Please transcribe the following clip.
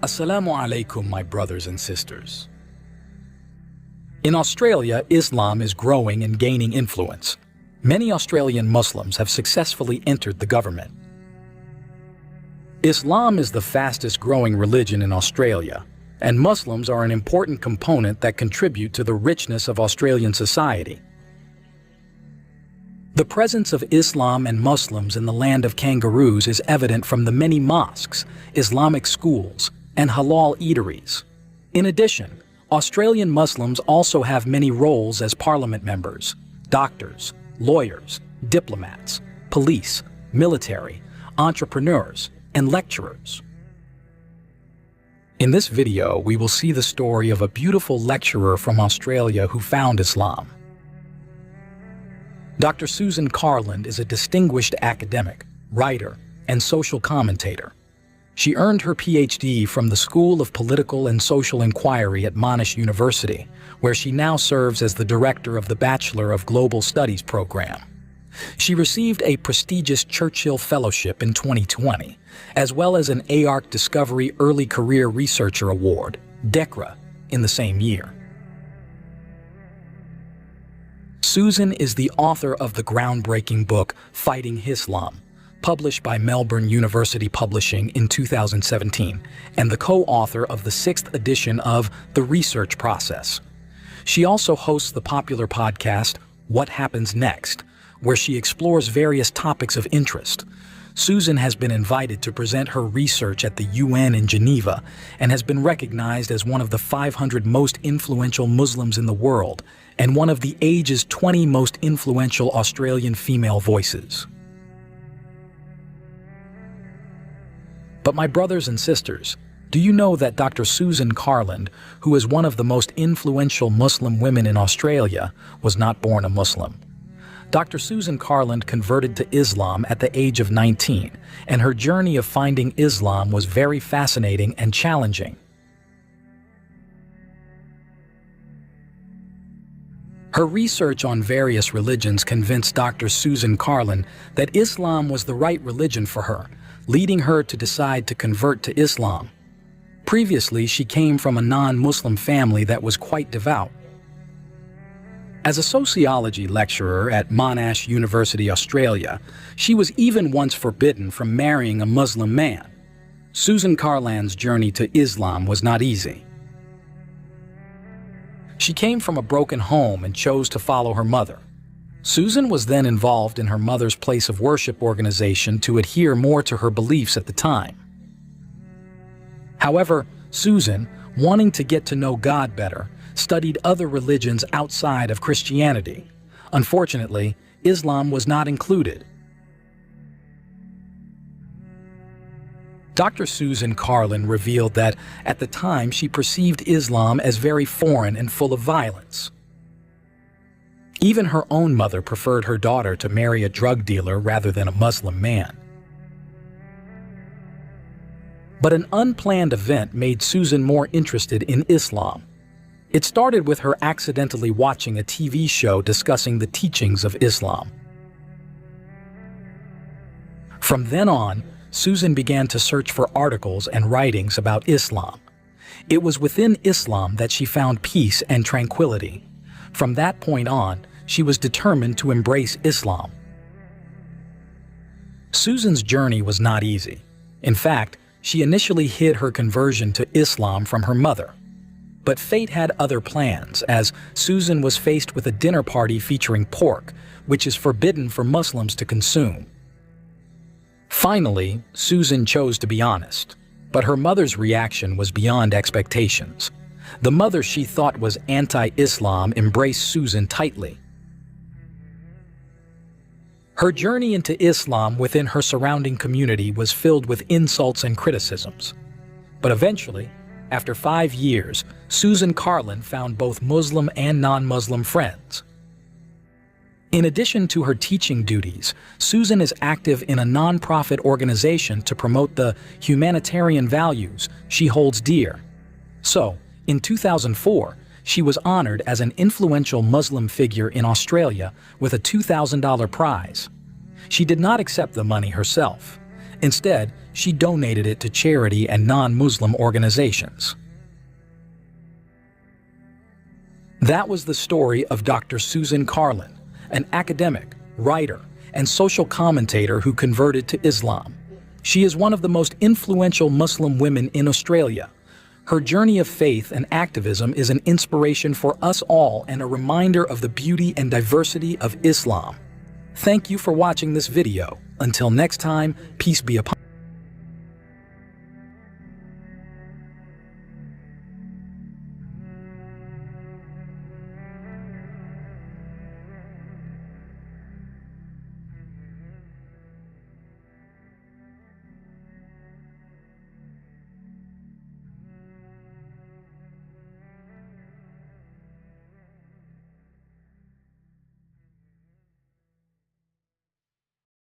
Assalamu alaikum, my brothers and sisters. In Australia, Islam is growing and gaining influence. Many Australian Muslims have successfully entered the government. Islam is the fastest growing religion in Australia, and Muslims are an important component that contribute to the richness of Australian society. The presence of Islam and Muslims in the land of kangaroos is evident from the many mosques, Islamic schools, and halal eateries. In addition, Australian Muslims also have many roles as parliament members, doctors, lawyers, diplomats, police, military, entrepreneurs, and lecturers. In this video, we will see the story of a beautiful lecturer from Australia who found Islam. Dr. Susan Carland is a distinguished academic, writer, and social commentator. She earned her PhD from the School of Political and Social Inquiry at Monash University, where she now serves as the director of the Bachelor of Global Studies program. She received a prestigious Churchill Fellowship in 2020, as well as an AARC Discovery Early Career Researcher Award, DECRA, in the same year. Susan is the author of the groundbreaking book Fighting Islam, published by Melbourne University Publishing in 2017, and the co-author of the 6th edition of The Research Process. She also hosts the popular podcast What Happens Next, where she explores various topics of interest. Susan has been invited to present her research at the UN in Geneva and has been recognized as one of the 500 most influential Muslims in the world and one of the age's 20 most influential Australian female voices. But my brothers and sisters, do you know that Dr. Susan Carland, who is one of the most influential Muslim women in Australia, was not born a Muslim? Dr. Susan Carland converted to Islam at the age of 19, and her journey of finding Islam was very fascinating and challenging. Her research on various religions convinced Dr. Susan Carland that Islam was the right religion for her, leading her to decide to convert to Islam. Previously, she came from a non-Muslim family that was quite devout. As a sociology lecturer at Monash University, Australia, she was even once forbidden from marrying a Muslim man. Susan Carland's journey to Islam was not easy. She came from a broken home and chose to follow her mother. Susan was then involved in her mother's place of worship organization to adhere more to her beliefs at the time. However, Susan, wanting to get to know God better, studied other religions outside of Christianity. Unfortunately, Islam was not included. Dr. Susan Carland revealed that at the time she perceived Islam as very foreign and full of violence. Even her own mother preferred her daughter to marry a drug dealer rather than a Muslim man. But an unplanned event made Susan more interested in Islam. It started with her accidentally watching a TV show discussing the teachings of Islam. From then on, Susan began to search for articles and writings about Islam. It was within Islam that she found peace and tranquility. From that point on, she was determined to embrace Islam. Susan's journey was not easy. In fact, she initially hid her conversion to Islam from her mother. But fate had other plans, as Susan was faced with a dinner party featuring pork, which is forbidden for Muslims to consume. Finally, Susan chose to be honest, but her mother's reaction was beyond expectations. The mother she thought was anti-Islam embraced Susan tightly. Her journey into Islam within her surrounding community was filled with insults and criticisms. But eventually, after 5 years, Susan Carland found both Muslim and non-Muslim friends. In addition to her teaching duties, Susan is active in a non-profit organization to promote the humanitarian values she holds dear. So, in 2004, she was honored as an influential Muslim figure in Australia with a $2,000 prize. She did not accept the money herself. Instead, she donated it to charity and non-Muslim organizations. That was the story of Dr. Susan Carlin, an academic, writer, and social commentator who converted to Islam. She is one of the most influential Muslim women in Australia. Her journey of faith and activism is an inspiration for us all and a reminder of the beauty and diversity of Islam. Thank you for watching this video. Until next time, peace be upon you.